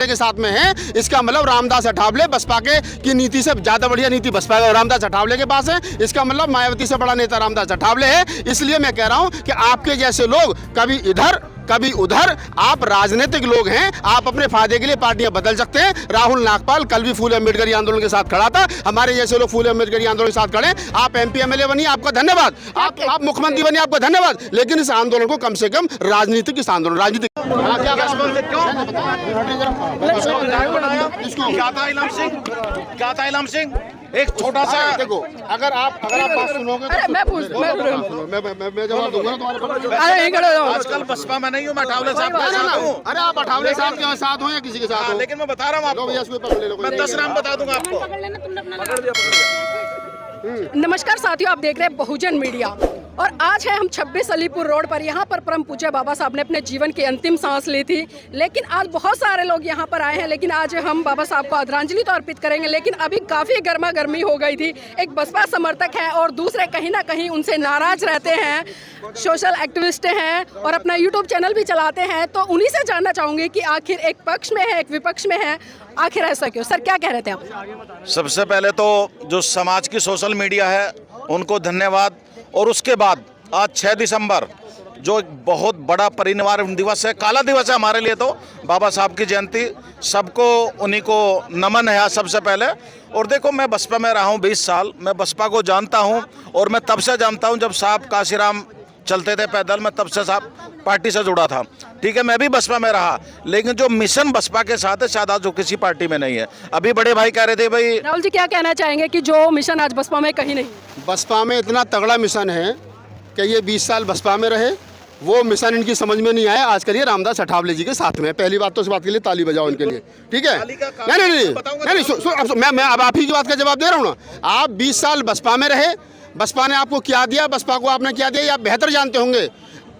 के साथ में है, इसका मतलब रामदास अठावले बसपा के की नीति से ज्यादा बढ़िया नीति बसपा रामदास अठावले के पास है। इसका मतलब मायावती से बड़ा नेता रामदास अठावले है। इसलिए मैं कह रहा हूं कि आपके जैसे लोग कभी इधर कभी उधर, आप राजनीतिक लोग हैं, आप अपने फायदे के लिए पार्टियां बदल सकते हैं। राहुल नागपाल कल भी फूले अम्बेडकरी आंदोलन के साथ खड़ा था, हमारे जैसे लोग फूले अम्बेडकरी आंदोलन के साथ खड़े। आप एमपी एमएलए बनिए, आपका धन्यवाद, आप मुख्यमंत्री बनिए, आपका धन्यवाद, लेकिन इस आंदोलन को कम से कम राजनीतिक इस आंदोलन राजनीतिक क्या था इलम सिंह एक छोटा सा देखो, अगर आप बात सुनोगे तो मैं जवाब दूंगा तुम्हारे। आजकल बसपा में नहीं हूँ, मैं अठावले साहब के साथ हूँ। अरे आप अठावले साहब के साथ हो या किसी के साथ हो, लेकिन मैं बता रहा हूँ आपको, मैं 10 नाम बता दूंगा आपको। नमस्कार साथियों, आप देख रहे हैं बहुजन मीडिया और आज है हम 26 अलीपुर रोड पर। यहाँ पर परम पूज्य बाबा साहब ने अपने जीवन की अंतिम सांस ली थी, लेकिन आज बहुत सारे लोग यहाँ पर आए हैं। लेकिन आज हम बाबा साहब को आदरांजलि तो अर्पित करेंगे, लेकिन अभी काफ़ी गर्मा गर्मी हो गई थी। एक बसपा समर्थक है और दूसरे कहीं ना कहीं उनसे नाराज रहते हैं, सोशल एक्टिविस्ट हैं और अपना यूट्यूब चैनल भी चलाते हैं। तो उन्हीं से जानना चाहूँगी कि आखिर एक पक्ष में है एक विपक्ष में है, आखिर ऐसा क्यों? सर क्या कह रहे थे आप? सबसे पहले तो जो समाज की सोशल मीडिया है उनको धन्यवाद। और उसके बाद आज 6 दिसंबर जो एक बहुत बड़ा परिनिर्वाण दिवस है, काला दिवस है हमारे लिए, तो बाबा साहब की जयंती, सबको उन्हीं को नमन है आज सबसे पहले। और देखो, मैं बसपा में रहा हूँ 20 साल, मैं बसपा को जानता हूँ और मैं तब से जानता हूँ जब साहब काशीराम चलते थे पैदल, मैं तब से साहब पार्टी से जुड़ा था। ठीक है, मैं भी बसपा में रहा, लेकिन जो मिशन बसपा के साथ है शायद आज जो किसी पार्टी में नहीं है। अभी बड़े भाई कह रहे थे भाई, राहुल जी क्या कहना चाहेंगे कि जो मिशन आज बसपा में कहीं नहीं? बसपा में इतना तगड़ा मिशन है कि ये 20 साल बसपा में रहे, वो मिशन इनकी समझ में नहीं आया। आज करिए रामदास अठावले जी के साथ में, पहली बात तो इस बात के लिए ताली बजाओ इनके लिए, ठीक है? नहीं, मैं अब आप ही की बात का जवाब दे रहा हूँ ना। आप 20 साल बसपा में रहे, बसपा ने आपको क्या दिया, बसपा को आपने क्या दिया, ये आप बेहतर जानते होंगे।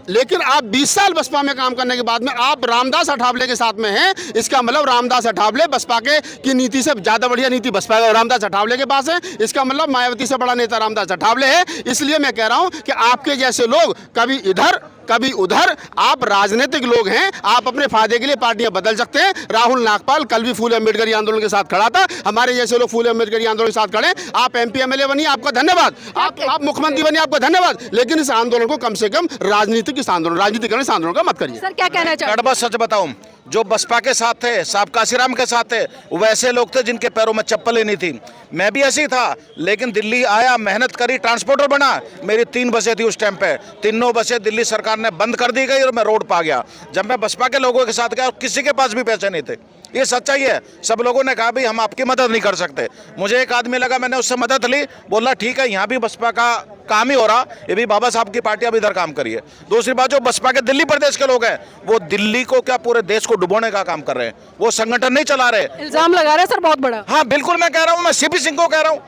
लेकिन आप 20 साल बसपा में काम करने के बाद में आप रामदास अठावले के साथ में हैं, इसका मतलब रामदास अठावले बसपा के की नीति से ज़्यादा बढ़िया नीति बसपा रामदास अठावले के पास है। इसका मतलब मायावती से बड़ा नेता रामदास अठावले है। इसलिए मैं कह रहा हूं कि आपके जैसे लोग कभी इधर कभी उधर, आप राजनीतिक लोग हैं, आप अपने फायदे के लिए पार्टियां बदल सकते हैं। राहुल नागपाल कल भी फूले अम्बेडकरी आंदोलन के साथ खड़ा था, हमारे जैसे लोग फूले अम्बेडकरी आंदोलन के साथ खड़े। आप एमपी एमएलए बनिए, आपका धन्यवाद, आप मुख्यमंत्री बनिए, आपका धन्यवाद, लेकिन इस आंदोलन को कम से कम राजनीतिक इस आंदोलन का मत करिए। सर क्या कहना चाहिए? कड़वा सच बताऊं, जो बसपा के साथ थे, साहब काशीराम के साथ थे, वैसे लोग थे जिनके पैरों में चप्पल ही नहीं थी। मैं भी ऐसी था, लेकिन दिल्ली आया, मेहनत करी, ट्रांसपोर्टर बना। मेरी 3 बसें थी उस टाइम पे, तीनों बसें दिल्ली सरकार ने बंद कर दी गई और मैं रोड पर आ गया। जब मैं बसपा के लोगों के साथ गया, किसी के पास भी पैसे नहीं थे, ये सच्चाई है। सब लोगों ने कहा भाई हम आपकी मदद नहीं कर सकते। मुझे एक आदमी लगा, मैंने उससे मदद ली, बोला ठीक है, यहाँ भी बसपा का काम ही हो रहा, ये भी बाबा साहब की पार्टी अब इधर काम करिए। दूसरी बात, जो बसपा के दिल्ली प्रदेश के लोग हैं, वो दिल्ली को क्या पूरे देश को डुबोने का काम कर रहे हैं, वो संगठन नहीं चला रहे। इल्जाम लगा रहे हैं सर बहुत बड़ा। हाँ बिल्कुल, मैं कह रहा हूँ, मैं सीपी सिंह को कह रहा हूँ,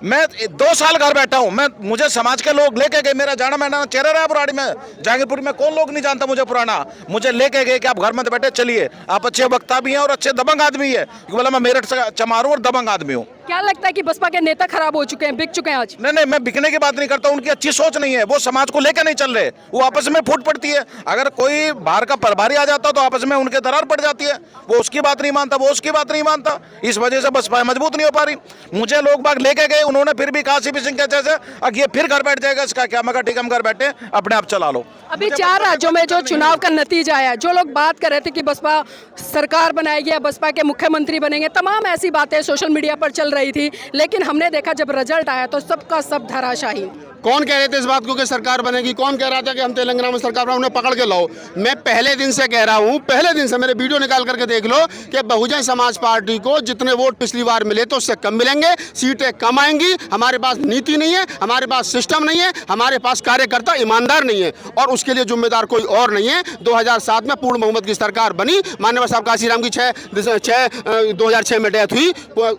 मैं 2 साल घर बैठा हूँ, मुझे समाज के लोग लेके गए, मेरा जाना मैंने चेहरा रहा पुरानी में, जहांगीरपुर में कौन लोग नहीं जानता मुझे पुराना, मुझे लेके गए कि आप घर में बैठे, चलिए आप अच्छे वक्ता भी हैं और अच्छे दबंग आदमी है। बोला मैं मेरठ से चमारू और दबंग आदमी हूँ। क्या लगता है कि बसपा के नेता खराब हो चुके हैं, बिक चुके हैं आज? नहीं, मैं बिकने की बात नहीं करता, उनकी अच्छी सोच नहीं है, वो समाज को लेकर नहीं चल रहे, वो आपस में फूट पड़ती है। अगर कोई बाहर का प्रभारी आ जाता तो आपस में उनके दरार पड़ जाती है, वो उसकी बात नहीं मानता, वो उसकी बात नहीं मानता, इस वजह से बसपा मजबूत नहीं हो पा रही। मुझे लोग बाग लेके गए, उन्होंने फिर भी कहा सीपी सिंह के जैसे अब ये फिर घर बैठ जाएगा, इसका क्या? मगर ठीक, हम घर बैठे, अपने आप चला लो। अभी 4 राज्यों में जो चुनाव का नतीजा आया, जो लोग बात कर रहे थे कि बसपा सरकार बनाएगी या बसपा के मुख्यमंत्री बनेंगे, तमाम ऐसी बातें सोशल मीडिया पर चल रही थी, लेकिन हमने देखा जब रिजल्ट आया तो सबका सब धराशाही। कौन कह रहे थे इस बात को कि सरकार बनेगी? कौन कह रहा था कि हम तेलंगाना में सरकार बनाओ? उन्हें पकड़ के लाओ। मैं पहले दिन से कह रहा हूं, पहले दिन से, मेरे वीडियो निकाल करके देख लो कि बहुजन समाज पार्टी को जितने वोट पिछली बार मिले तो उससे कम मिलेंगे, सीटें कम आएंगी। हमारे पास नीति नहीं है, हमारे पास सिस्टम नहीं है, हमारे पास कार्यकर्ता ईमानदार नहीं है, और उसके लिए जिम्मेदार कोई और नहीं है। 2007 में पूर्ण बहुमत की सरकार बनी, माननीय साहब काशीराम की 2006 में डेथ हुई,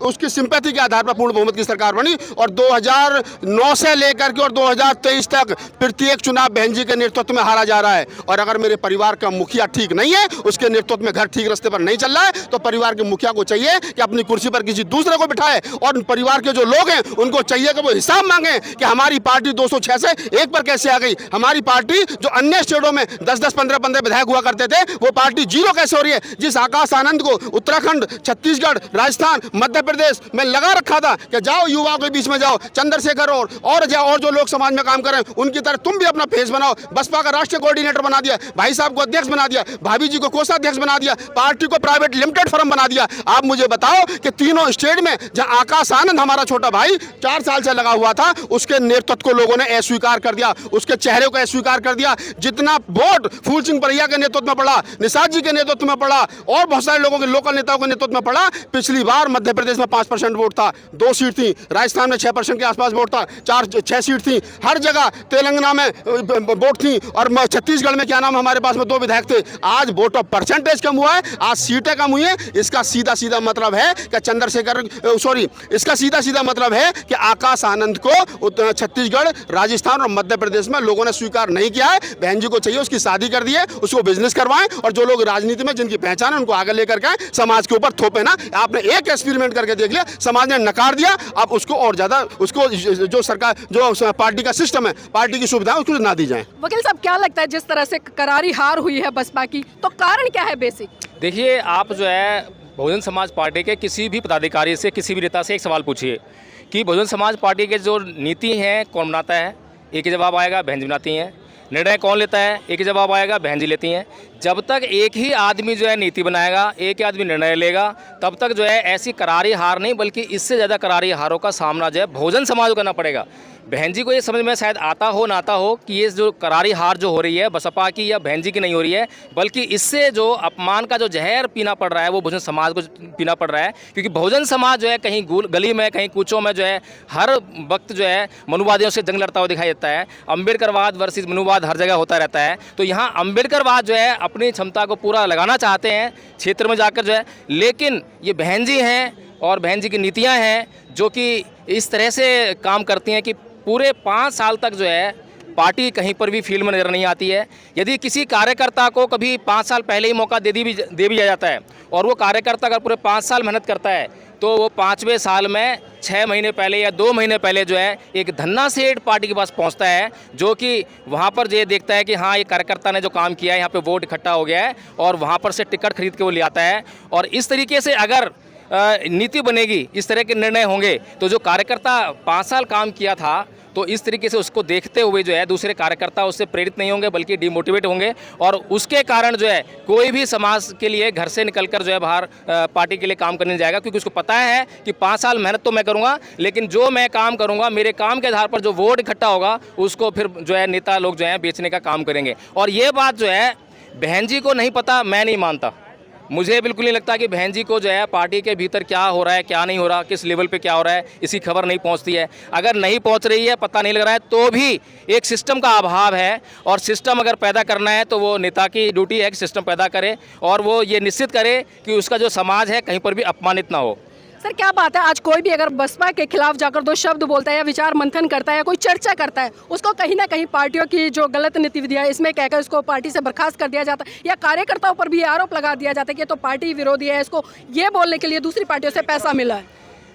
उसकी सिंपैथी के आधार पर पूर्ण बहुमत की सरकार बनी, और 2009 से लेकर के और 2023 तक प्रत्येक चुनाव बहन जी के नेतृत्व में हारा जा रहा है। और अगर मेरे परिवार का मुखिया ठीक नहीं है, उसके नेतृत्व में घर ठीक रास्ते पर नहीं चल रहा है, तो परिवार के मुखिया को चाहिए कि अपनी कुर्सी पर किसी दूसरे को बिठाए, और परिवार के जो लोग हैं उनको चाहिए कि वो हिसाब मांगे कि हमारी पार्टी 206 से 1 पर कैसे आ गई। हमारी पार्टी जो अन्य स्टेटों में 10-10, 15-15 विधायक हुआ करते थे, वो पार्टी 0 कैसे हो रही है। जिस आकाश आनंद को उत्तराखंड, छत्तीसगढ़, राजस्थान, मध्य प्रदेश में लगा रखा था कि जाओ युवाओं के बीच में जाओ, चंद्रशेखर और जो लोग समाज में काम कर रहे हैं उनकी तरह तुम भी अपना फेस बनाओ। बसपा का राष्ट्रीय कोऑर्डिनेटर बना दिया, भाई साहब को अध्यक्ष बना दिया, भाभी जी को कोषाध्यक्ष बना दिया, पार्टी को प्राइवेट लिमिटेड फर्म बना दिया। आप मुझे बताओ कि तीनों स्टेट में जहां आकाश आनंद हमारा छोटा भाई 4 साल से लगा हुआ था, उसके नेतृत्व को लोगों ने अस्वीकार कर दिया, उसके चेहरे को अस्वीकार कर दिया। जितना वोट फूल सिंह परैया के नेतृत्व में पड़ा, निषाद जी के नेतृत्व में पड़ा, और बहुत सारे लोगों के लोकल नेताओं के नेतृत्व में पड़ा। पिछली बार मध्य प्रदेश में 5% वोट था, 2 सीट थी, राजस्थान में 6% के आसपास वोट था, 4-6 सीट थी, हर जगह तेलंगाना में वोट थी, और छत्तीसगढ़ में क्या नाम हमारे पास में 2 विधायक थे। आज वोट ऑफ परसेंटेज कम हुआ है, आज सीटें कम हुई है। इसका सीधा सीधा मतलब है कि इसका सीधा सीधा मतलब है कि आकाश आनंद को छत्तीसगढ़, राजस्थान और मध्य प्रदेश में लोगों ने स्वीकार नहीं किया है। बहन जी को चाहिए उसकी शादी कर दिए, उसको बिजनेस करवाएं, और जो लोग राजनीति में जिनकी पहचान है उनको आगे लेकर के समाज के ऊपर थोपे ना। आपने एक एक्सपेरिमेंट करके देख लिया, समाज ने नकार दिया, अब उसको और ज्यादा उसको जो सरकार जो पार्टी का सिस्टम है, पार्टी की सुविधाएं उसको ना दी जाए। वकील साहब, क्या लगता है जिस तरह से करारी हार हुई है बसपा की, तो कारण क्या है बेसिक? देखिए, आप जो है बहुजन समाज पार्टी के किसी भी पदाधिकारी से, किसी भी नेता से एक सवाल पूछिए कि बहुजन समाज पार्टी के जो नीति हैं कौन बनाता है, एक ही जवाब आएगा, बहन जी बनाती हैं। निर्णय कौन लेता है, एक ही जवाब आएगा, बहन जी लेती हैं। जब तक एक ही आदमी जो है नीति बनाएगा, एक ही आदमी निर्णय लेगा, तब तक जो है ऐसी करारी हार नहीं बल्कि इससे ज़्यादा करारी हारों का सामना जो है बहुजन समाज को करना पड़ेगा। बहन जी को ये समझ में शायद आता हो ना आता हो कि ये जो करारी हार जो हो रही है बसपा की या बहन जी की नहीं हो रही है, बल्कि इससे जो अपमान का जो जहर पीना पड़ रहा है वो बहुजन समाज को पीना पड़ रहा है। क्योंकि बहुजन समाज जो है कहीं गली में, कहीं कूचों में जो है हर वक्त जो है मनुवादियों से जंग लड़ता हुआ दिखाई देता है। अम्बेडकरवाद वर्सेस मनुवाद हर जगह होता रहता है। तो यहाँ अम्बेडकरवाद जो है अपनी क्षमता को पूरा लगाना चाहते हैं क्षेत्र में जाकर जो है, लेकिन ये बहन जी हैं और बहन जी की नीतियाँ हैं जो कि इस तरह से काम करती हैं कि पूरे 5 साल तक जो है पार्टी कहीं पर भी फील्ड में नजर नहीं आती है। यदि किसी कार्यकर्ता को कभी 5 साल पहले ही मौका दे भी जाता है और वो कार्यकर्ता अगर पूरे 5 साल मेहनत करता है, तो वो 5वें साल में 6 महीने पहले या 2 महीने पहले जो है एक धन्ना सेठ पार्टी के पास पहुंचता है, जो कि वहां पर ये देखता है कि हाँ, ये कार्यकर्ता ने जो काम किया है, यहाँ पे वोट इकट्ठा हो गया है, और वहां पर से टिकट खरीद के वो ले आता है। और इस तरीके से अगर नीति बनेगी, इस तरह के निर्णय होंगे, तो जो कार्यकर्ता 5 साल काम किया था, तो इस तरीके से उसको देखते हुए जो है दूसरे कार्यकर्ता उससे प्रेरित नहीं होंगे बल्कि डिमोटिवेट होंगे, और उसके कारण जो है कोई भी समाज के लिए घर से निकलकर जो है बाहर पार्टी के लिए काम करने जाएगा, क्योंकि उसको पता है कि 5 साल मेहनत तो मैं करूंगा, लेकिन जो मैं काम करूंगा, मेरे काम के आधार पर जो वोट इकट्ठा होगा उसको फिर जो है नेता लोग जो है बेचने का काम करेंगे। और ये बात जो है बहन जी को नहीं पता, मैं नहीं मानता। मुझे बिल्कुल नहीं लगता कि बहन जी को जो है पार्टी के भीतर क्या हो रहा है, क्या नहीं हो रहा, किस लेवल पे क्या हो रहा है, इसकी खबर नहीं पहुंचती है। अगर नहीं पहुंच रही है, पता नहीं लग रहा है, तो भी एक सिस्टम का अभाव है, और सिस्टम अगर पैदा करना है तो वो नेता की ड्यूटी है कि सिस्टम पैदा करे, और वो ये निश्चित करे कि उसका जो समाज है कहीं पर भी अपमानित ना हो। सर, क्या बात है, आज कोई भी अगर बसपा के खिलाफ जाकर 2 शब्द बोलता है या विचार मंथन करता है या कोई चर्चा करता है, उसको कहीं ना कहीं पार्टियों की जो गलत गतिविधियां है इसमें कहकर उसको पार्टी से बर्खास्त कर दिया जाता है, या कार्यकर्ताओं पर भी आरोप लगा दिया जाता है कि ये तो पार्टी विरोधी है, इसको ये बोलने के लिए दूसरी पार्टियों से पैसा मिला है।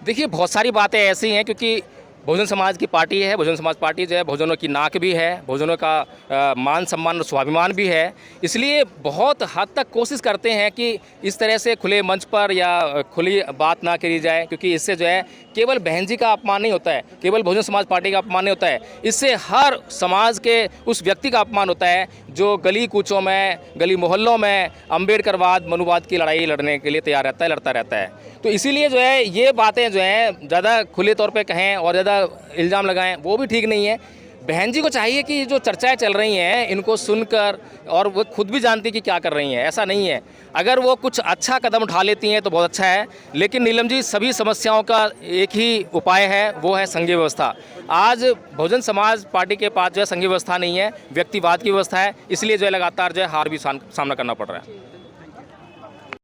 देखिए, बहुत सारी बातें ऐसी हैं, क्योंकि बहुजन समाज की पार्टी है, बहुजन समाज पार्टी जो है बहुजनों की नाक भी है, बहुजनों का मान सम्मान और स्वाभिमान भी है। इसलिए बहुत हद तक कोशिश करते हैं कि इस तरह से खुले मंच पर या खुली बात ना करी जाए, क्योंकि इससे जो है केवल बहन जी का अपमान नहीं होता है, केवल बहुजन समाज पार्टी का अपमान नहीं होता है, इससे हर समाज के उस व्यक्ति का अपमान होता है जो गली कूचों में, गली मोहल्लों में अम्बेडकरवाद, मनुवाद की लड़ाई लड़ने के लिए तैयार रहता है, लड़ता रहता है। तो इसीलिए जो है ये बातें जो हैं ज़्यादा खुले तौर पे कहें और ज़्यादा इल्ज़ाम लगाएं वो भी ठीक नहीं है। बहन जी को चाहिए कि जो चर्चाएं चल रही हैं इनको सुनकर, और वो खुद भी जानती कि क्या कर रही हैं, ऐसा नहीं है। अगर वो कुछ अच्छा कदम उठा लेती हैं तो बहुत अच्छा है, लेकिन नीलम जी, सभी समस्याओं का एक ही उपाय है, वो है संघीय व्यवस्था। आज बहुजन समाज पार्टी के पास जो है संघीय व्यवस्था नहीं है, व्यक्तिवाद की व्यवस्था है, इसलिए जो है लगातार जो है हार भी सामना करना पड़ रहा है।